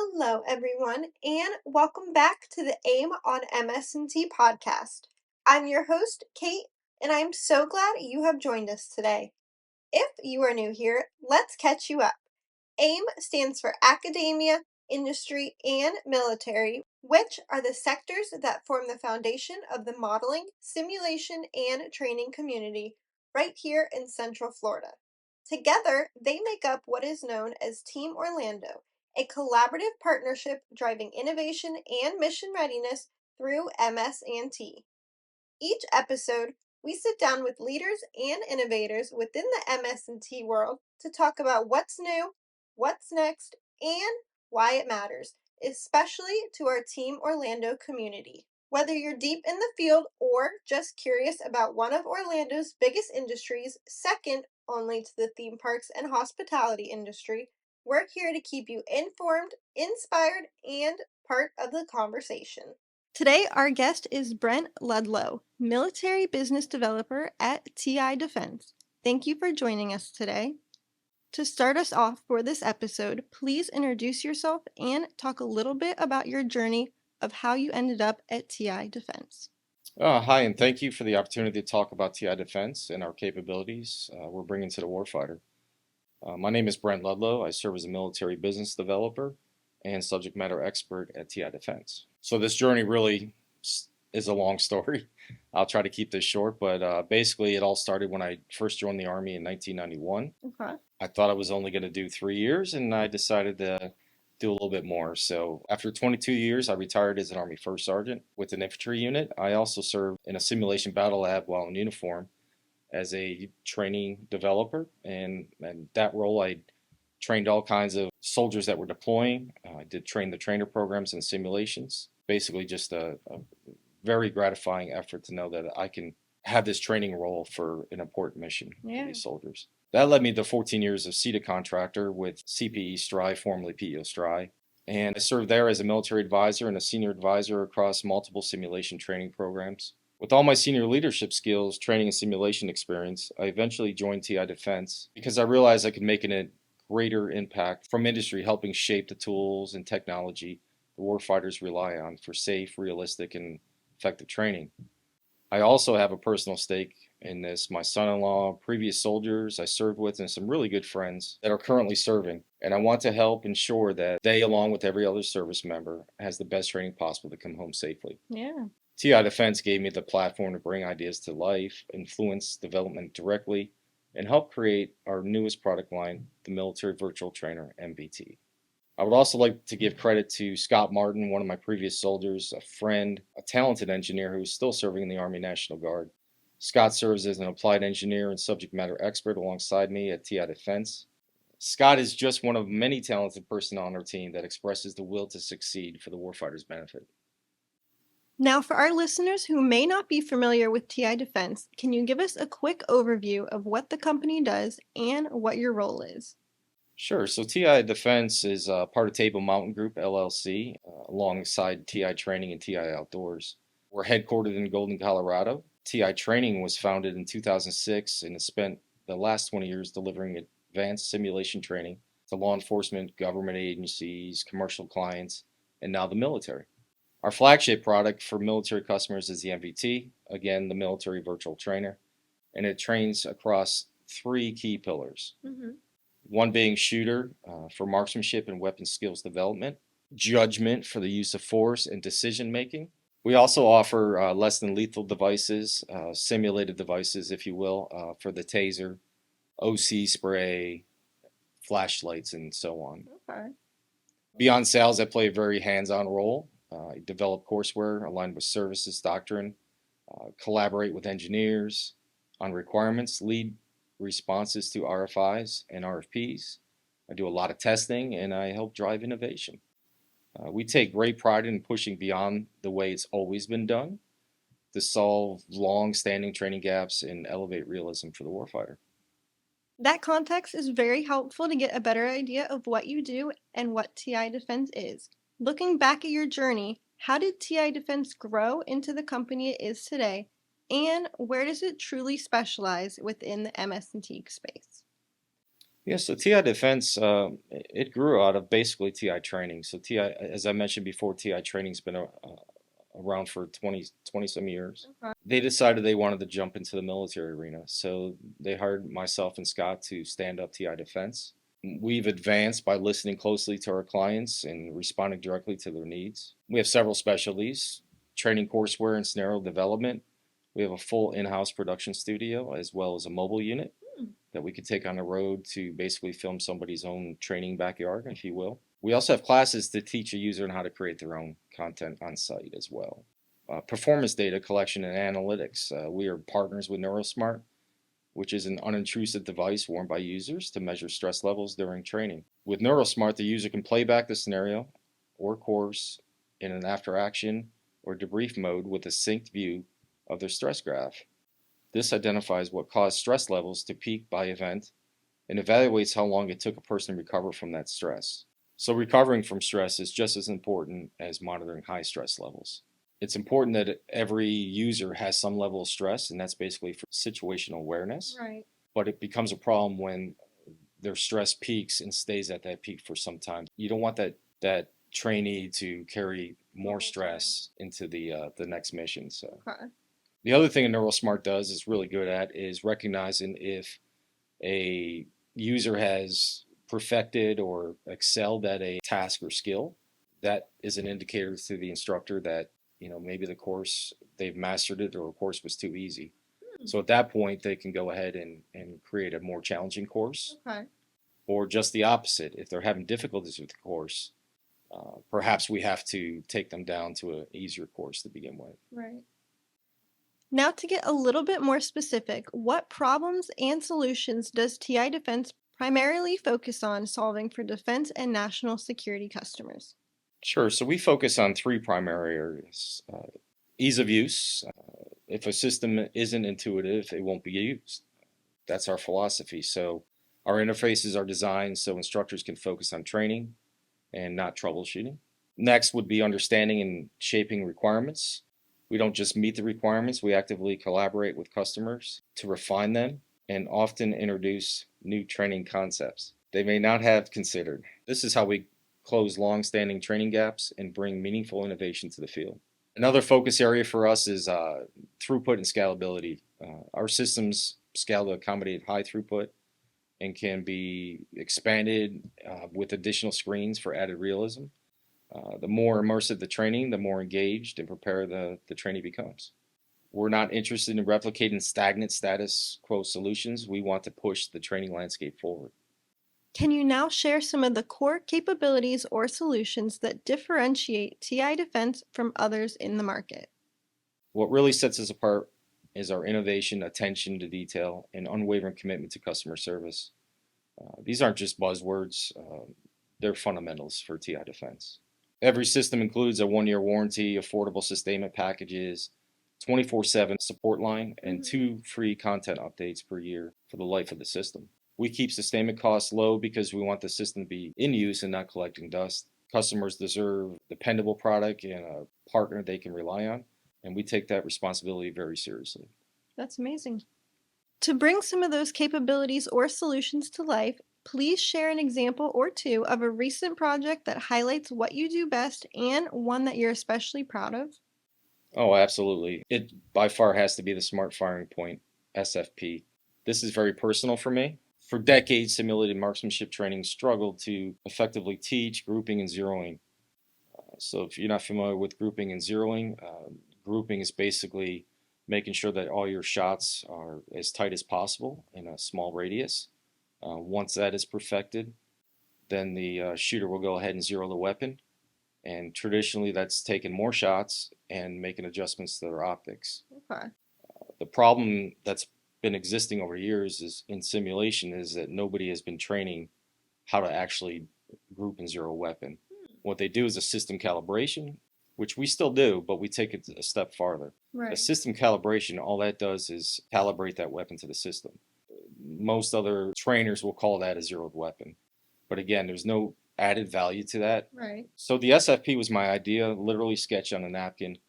Hello, everyone, and welcome back to the AIM on MS&T podcast. I'm your host, Kate, and I'm so glad you have joined us today. If you are new here, let's catch you up. AIM stands for Academia, Industry, and Military, which are the sectors that form the foundation of the modeling, simulation, and training community right here in Central Florida. Together, they make up what is known as Team Orlando, a collaborative partnership driving innovation and mission readiness through MS&T. Each episode, we sit down with leaders and innovators within the MS&T world to talk about what's new, what's next, and why it matters, especially to our Team Orlando community. Whether you're deep in the field or just curious about one of Orlando's biggest industries, second only to the theme parks and hospitality industry, we're here to keep you informed, inspired, and part of the conversation. Today, our guest is Brent Ludlow, military business developer at TI Defense. Thank you for joining us today. To start us off for this episode, please introduce yourself and talk a little bit about your journey of how you ended up at TI Defense. Hi, and thank you for the opportunity to talk about TI Defense and our capabilities we're bringing to the Warfighter. My name is Brent Ludlow. I serve as a military business developer and subject matter expert at TI Defense. So this journey really is a long story. I'll try to keep this short, but basically it all started when I first joined the Army in 1991. Okay. I thought I was only going to do 3 years, and I decided to do a little bit more. So after 22 years, I retired as an Army First Sergeant with an infantry unit. I also served in a simulation battle lab while in uniform as a training developer. And that role, I trained all kinds of soldiers that were deploying. I did train the trainer programs and simulations. Basically just a very gratifying effort to know that I can have this training role for an important mission for these soldiers. That led me to 14 years of CETA contractor with CPE Strive, formerly PEO Strive. And I served there as a military advisor and a senior advisor across multiple simulation training programs. With all my senior leadership skills, training, and simulation experience, I eventually joined TI Defense because I realized I could make a greater impact from industry, helping shape the tools and technology the warfighters rely on for safe, realistic, and effective training. I also have a personal stake in this. My son-in-law, previous soldiers I served with, and some really good friends that are currently serving. And I want to help ensure that they, along with every other service member, has the best training possible to come home safely. Yeah. TI Defense gave me the platform to bring ideas to life, influence development directly, and help create our newest product line, the Military Virtual Trainer, MVT. I would also like to give credit to Scott Martin, one of my previous soldiers, a friend, a talented engineer who is still serving in the Army National Guard. Scott serves as an applied engineer and subject matter expert alongside me at TI Defense. Scott is just one of many talented personnel on our team that expresses the will to succeed for the warfighter's benefit. Now, for our listeners who may not be familiar with TI Defense, can you give us a quick overview of what the company does and what your role is? Sure. So TI Defense is part of Table Mountain Group, LLC, alongside TI Training and TI Outdoors. We're headquartered in Golden, Colorado. TI Training was founded in 2006 and has spent the last 20 years delivering advanced simulation training to law enforcement, government agencies, commercial clients, and now the military. Our flagship product for military customers is the MVT, again, the Military Virtual Trainer, and it trains across 3 key pillars. Mm-hmm. One being shooter for marksmanship and weapon skills development, judgment for the use of force and decision making. We also offer less than lethal devices, simulated devices, if you will, for the taser, OC spray, flashlights, and so on. Okay. Beyond sales, I play a very hands-on role. I develop courseware aligned with services doctrine, collaborate with engineers on requirements, lead responses to RFIs and RFPs. I do a lot of testing, and I help drive innovation. We take great pride in pushing beyond the way it's always been done to solve long-standing training gaps and elevate realism for the warfighter. That context is very helpful to get a better idea of what you do and what TI Defense is. Looking back at your journey, how did TI Defense grow into the company it is today, and where does it truly specialize within the MS&T space? Yeah, so TI Defense, it grew out of basically TI training. So TI, as I mentioned before, TI training's been around for 20 some years. Okay. They decided they wanted to jump into the military arena. So they hired myself and Scott to stand up TI Defense. We've advanced by listening closely to our clients and responding directly to their needs. We have several specialties: training courseware and scenario development. We have a full in-house production studio as well as a mobile unit that we could take on the road to basically film somebody's own training backyard, if you will. We also have classes to teach a user on how to create their own content on site as well. Performance data collection and analytics. We are partners with NeuroSmart, which is an unintrusive device worn by users to measure stress levels during training. With NeuroSmart, the user can play back the scenario or course in an after action or debrief mode with a synced view of their stress graph. This identifies what caused stress levels to peak by event and evaluates how long it took a person to recover from that stress. So, recovering from stress is just as important as monitoring high stress levels. It's important that every user has some level of stress, and that's basically for situational awareness. Right. But it becomes a problem when their stress peaks and stays at that peak for some time. You don't want that trainee to carry more stress into the next mission. So, Okay. the other thing a NeuroSmart does is really good at is recognizing if a user has perfected or excelled at a task or skill. That is an indicator to the instructor that maybe the course they've mastered it or a course was too easy. So at that point, they can go ahead and create a more challenging course, Okay. or just the opposite. If they're having difficulties with the course, perhaps we have to take them down to an easier course to begin with. Right. Now, to get a little bit more specific, what problems and solutions does TI Defense primarily focus on solving for defense and national security customers? Sure. So we focus on three primary areas: ease of use. If a system isn't intuitive, it won't be used. That's our philosophy. So our interfaces are designed so instructors can focus on training and not troubleshooting. Next would be understanding and shaping requirements. We don't just meet the requirements, we actively collaborate with customers to refine them and often introduce new training concepts they may not have considered. This is how we close long-standing training gaps and bring meaningful innovation to the field. Another focus area for us is throughput and scalability. Our systems scale to accommodate high throughput and can be expanded with additional screens for added realism. The more immersive the training, the more engaged and prepared the trainee becomes. We're not interested in replicating stagnant status quo solutions. We want to push the training landscape forward. Can you now share some of the core capabilities or solutions that differentiate TI Defense from others in the market? What really sets us apart is our innovation, attention to detail, and unwavering commitment to customer service. These aren't just buzzwords, they're fundamentals for TI Defense. Every system includes a 1-year warranty, affordable sustainment packages, 24/7 support line, and 2 free content updates per year for the life of the system. We keep sustainment costs low because we want the system to be in use and not collecting dust. Customers deserve a dependable product and a partner they can rely on, and we take that responsibility very seriously. That's amazing. To bring some of those capabilities or solutions to life, please share an example or two of a recent project that highlights what you do best and one that you're especially proud of. Oh, absolutely. It by far has to be the Smart Firing Point, SFP. This is very personal for me. For decades, simulated marksmanship training struggled to effectively teach grouping and zeroing. So, if you're not familiar with grouping and zeroing, grouping is basically making sure that all your shots are as tight as possible in a small radius. Once that is perfected, then the shooter will go ahead and zero the weapon. And traditionally, that's taking more shots and making adjustments to their optics. Okay. The problem that's been existing over years is in simulation is that nobody has been training how to actually group and zero a weapon. What they do is a system calibration, which we still do, but we take it a step farther. Right. A system calibration, all that does is calibrate that weapon to the system. Most other trainers will call that a zeroed weapon. But again, there's no added value to that. Right. So the SFP was my idea, literally sketched on a napkin,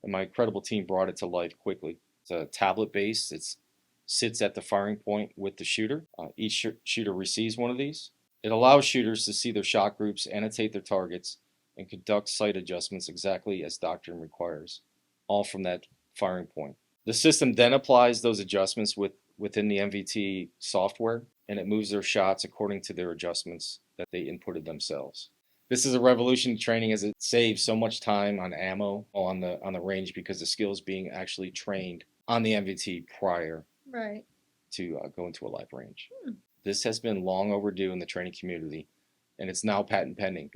and my incredible team brought it to life quickly. It's a tablet based, it's sits at the firing point with the shooter. Each shooter receives one of these. It allows shooters to see their shot groups, annotate their targets, and conduct sight adjustments exactly as doctrine requires, all from that firing point. The system then applies those adjustments within the MVT software, and it moves their shots according to their adjustments that they inputted themselves. This is a revolution in training as it saves so much time on ammo on the range because the skill is being actually trained on the MVT prior to go into a live range. This has been long overdue in the training community, and it's now patent pending.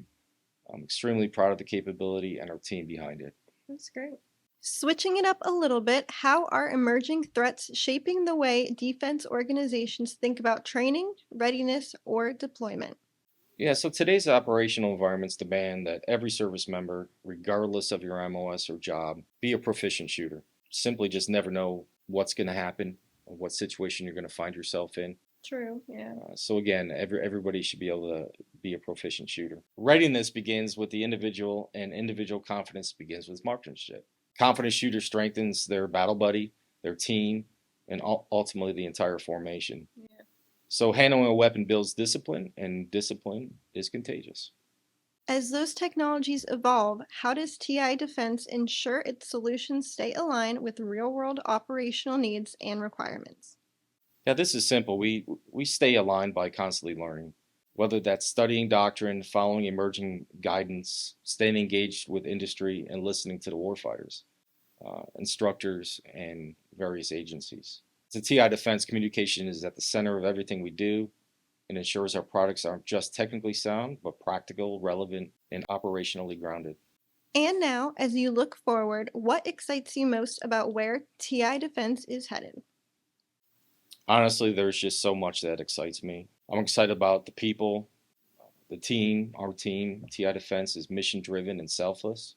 I'm extremely proud of the capability and our team behind it. That's great. Switching it up a little bit, how are emerging threats shaping the way defense organizations think about training, readiness, or deployment? Yeah, so today's operational environments demand that every service member, regardless of your MOS or job, be a proficient shooter. Simply just never know what's going to happen, or what situation you're going to find yourself in. True, yeah. So again, everybody should be able to be a proficient shooter. Readiness begins with the individual, and individual confidence begins with marksmanship. Confident shooter strengthens their battle buddy, their team, and ultimately the entire formation. Yeah. So handling a weapon builds discipline, and discipline is contagious. As those technologies evolve, how does TI Defense ensure its solutions stay aligned with real-world operational needs and requirements? Yeah, this is simple. We stay aligned by constantly learning, whether that's studying doctrine, following emerging guidance, staying engaged with industry, and listening to the warfighters, instructors, and various agencies. So TI Defense communication is at the center of everything we do and ensures our products aren't just technically sound, but practical, relevant, and operationally grounded. And now, as you look forward, what excites you most about where TI Defense is headed? Honestly, there's just so much that excites me. I'm excited about the people, the team, our team. TI Defense is mission driven and selfless.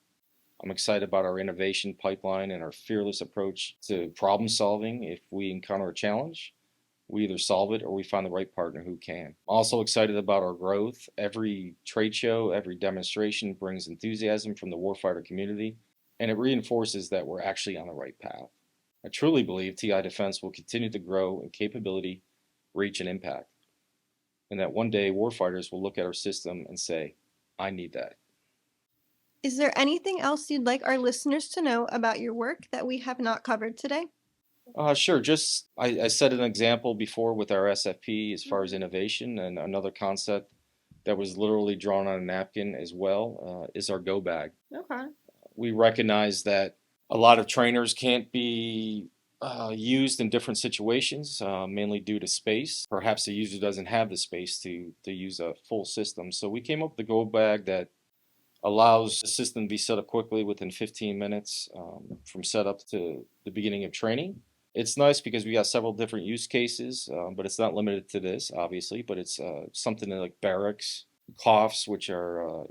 I'm excited about our innovation pipeline and our fearless approach to problem solving. If we encounter a challenge, we either solve it or we find the right partner who can. I'm also excited about our growth. Every trade show, every demonstration brings enthusiasm from the warfighter community, and it reinforces that we're actually on the right path. I truly believe TI Defense will continue to grow in capability, reach, and impact, and that one day warfighters will look at our system and say, I need that. Is there anything else you'd like our listeners to know about your work that we have not covered today? Sure. Just I set an example before with our SFP as far as innovation, and another concept that was literally drawn on a napkin as well is our go bag. Okay. We recognize that a lot of trainers can't be used in different situations, mainly due to space. Perhaps the user doesn't have the space to use a full system. So we came up with a go bag that allows the system to be set up quickly within 15 minutes from setup to the beginning of training. It's nice because we got several different use cases, but it's not limited to this, obviously. But it's something like barracks, COFs, which are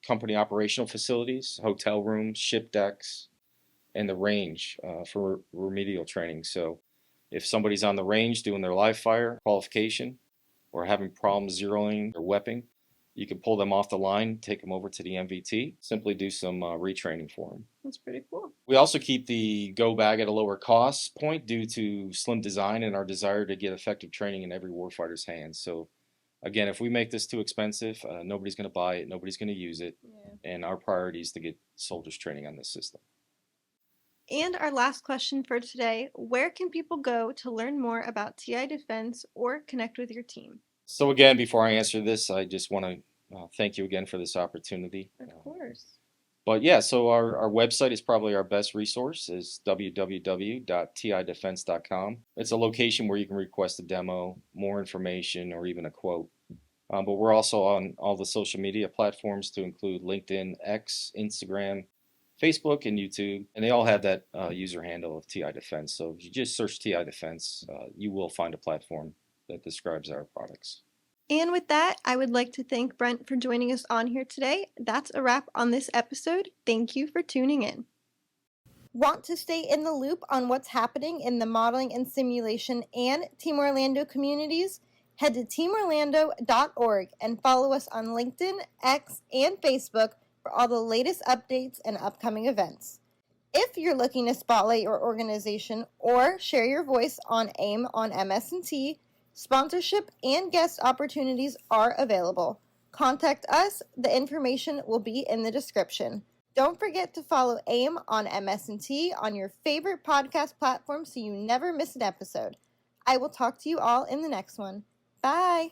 company operational facilities, hotel rooms, ship decks, and the range for remedial training. So if somebody's on the range doing their live fire qualification or having problems zeroing their weapon, you can pull them off the line, take them over to the MVT, simply do some retraining for them. That's pretty cool. We also keep the go bag at a lower cost point due to slim design and our desire to get effective training in every warfighter's hands. So again, if we make this too expensive, nobody's going to buy it, nobody's going to use it, and our priority is to get soldiers training on this system. And our last question for today, where can people go to learn more about TI Defense or connect with your team? So again, before I answer this, I just want to thank you again for this opportunity. Of course. But yeah, so our website is probably our best resource is www.tidefense.com. It's a location where you can request a demo, more information, or even a quote. But we're also on all the social media platforms to include LinkedIn, X, Instagram, Facebook, and YouTube. And they all have that user handle of TI Defense. So if you just search TI Defense, you will find a platform that describes our products. And with that, I would like to thank Brent for joining us on here today. That's a wrap on this episode. Thank you for tuning in. Want to stay in the loop on what's happening in the modeling and simulation and Team Orlando communities? Head to teamorlando.org and follow us on LinkedIn, X, and Facebook for all the latest updates and upcoming events. If you're looking to spotlight your organization or share your voice on AIM on MS&T, sponsorship and guest opportunities are available. Contact us. The information will be in the description. Don't forget to follow AIM on MS&T on your favorite podcast platform so you never miss an episode. I will talk to you all in the next one. Bye!